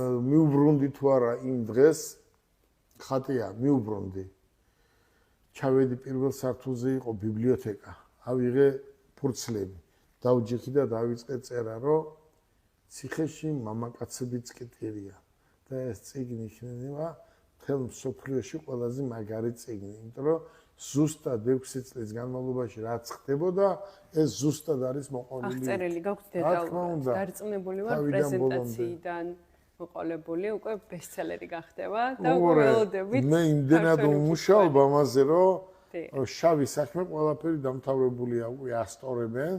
მიუბრუნდი თუ არა იმ დღეს ხატია მიუბრუნდი ჩავედი პირველ სართულზე იყო ბიბლიოთეკა ავიღე ფურცლები დავჯიხი და დავიწყე წერა რომ ციხეში მამაკაცებიც კეთილია და ეს წიგნი იქნება მთელ მსოფლიოში ყველაზე მაგარი წიგნი იმიტომ რომ ზუსტად 6 წლის განმავლობაში რაც ხდებოდა ეს ზუსტად არის მოყოლილი აღწერილი გაქვთ დეტალურად დარწმუნებული ვარ პრეზენტაციიდან მოყოლებული უკვე ბესტსელერი გახდება და ველოდებით მე იმდენად ვმუშაობ ამაზე რომ შავი საქმე ყველაფერი დამთავრებულია უკვე ასწორებენ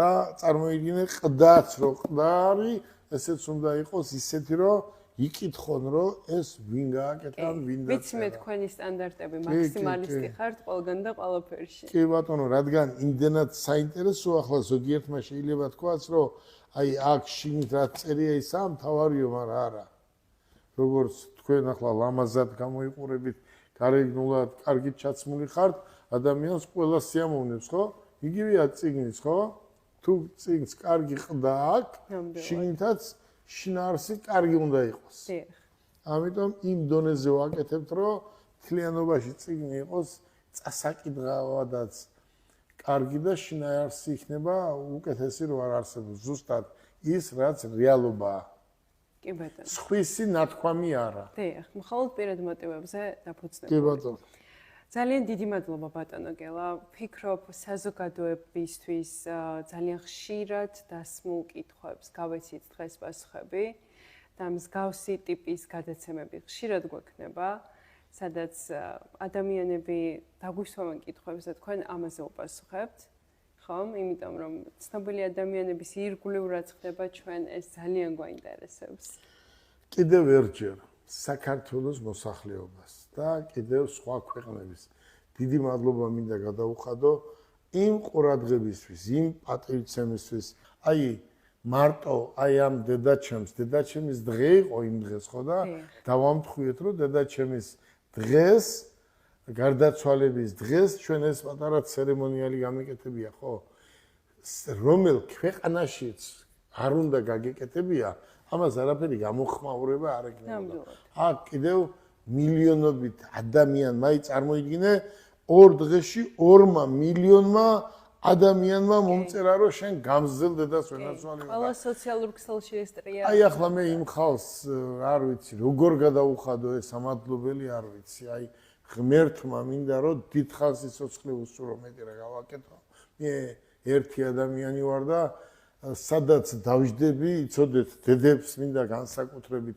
და წარმოიდგინე ყდაც რო ყდარი ესეც უნდა იყოს ისეთი რომ იკითხონ რომ ეს ვინ გააკეთა ვინ და ვიცი მე თქვენი სტანდარტები მაქსიმალისტი ხართ ყველგან და ყველაფერში კი ბატონო რადგან იმდენად საინტერესოა ახლა ზოგიერთმა შეიძლება თქვას რომ აი აქ შინით რაც წერია ისა მთავარიო მაგრამ არა როგორც თქვენ ახლა ლამაზად გამოიყურებით გარეგნულად კარგით ჩაცმული ხართ ადამიანს ყველა სიამოვნებს ხო იგივეა წიგნის ხო თუ წიგნს კარგი ყდა აქვს შინითაც შინაარსი კარგი უნდა იყოს. ამიტომ იმ დონეზე ვაკეთებთ, რომ თლიანობაში წიგნი იყოს წასაკითხავადაც კარგი და შინაარსი იქნება უკეთესი რო არ არსებობს. ზუსტად ის რაც რეალობაა. კი ბატონო. სხვისი ნათქვამი არა. დიახ, მხოლოდ პირად მოტივებზე დაფუძნებული. კი ბატონო. ძალიან დიდი მადლობა ბატონო გელა. ვფიქრობ საზოგადოებისთვის ძალიან ხშირად დასმულ კითხვებს გავეცით დღეს პასუხები და მსგავსი ტიპის გადაცემები ხშირად გვექნება, სადაც ადამიანები დაგვისვამენ კითხვებს და თქვენ ამაზე უპასუხებთ. ხომ? იმიტომ რომ ცნობილი ადამიანების ირგვლივ ხდება ჩვენ ეს ძალიან გვაინტერესებს. კიდევ ერჯერ საქართველოს მოსახლეობას და კიდევ სხვა ქვეყნების დიდი მადლობა მინდა გადაუხადო იმ ყურადღებისთვის, იმ პატივცემისთვის. აი მარტო აი ამ დედაჩემის დღე იყო იმ დღეს ხო და დავამთხვიეთ რომ დედაჩემის დღეს გარდაცვალების დღეს ჩვენ ეს პატარა ცერემონიალი გამეკეთებია ხო? რომელ ქვეყანაშიც არ უნდა გაგეკეთებია ამას არაფერი გამოხმაურება არ ექნება. აქ კიდევ მილიონობით ადამიანმა წარმოიდგინე ორ დღეში 2 მილიონმა ადამიანმა მომწერა რომ შენ გამზელ დედას ვენაცვალე. ყველა სოციალურ ქსელში ესტრია. აი ახლა მე იმ ხალხს არ ვიცი როგორ გადაუხადო ეს ამადლობელი არ ვიცი. აი ღმერთმა მინდა რომ დიდხანს სიცოცხლე უსწრო მეტი რა გავაკეთო. მე ერთი ადამიანი ვარ და სადაც დავждები, იცოდეთ, დედებს მინდა განსაკუთრებით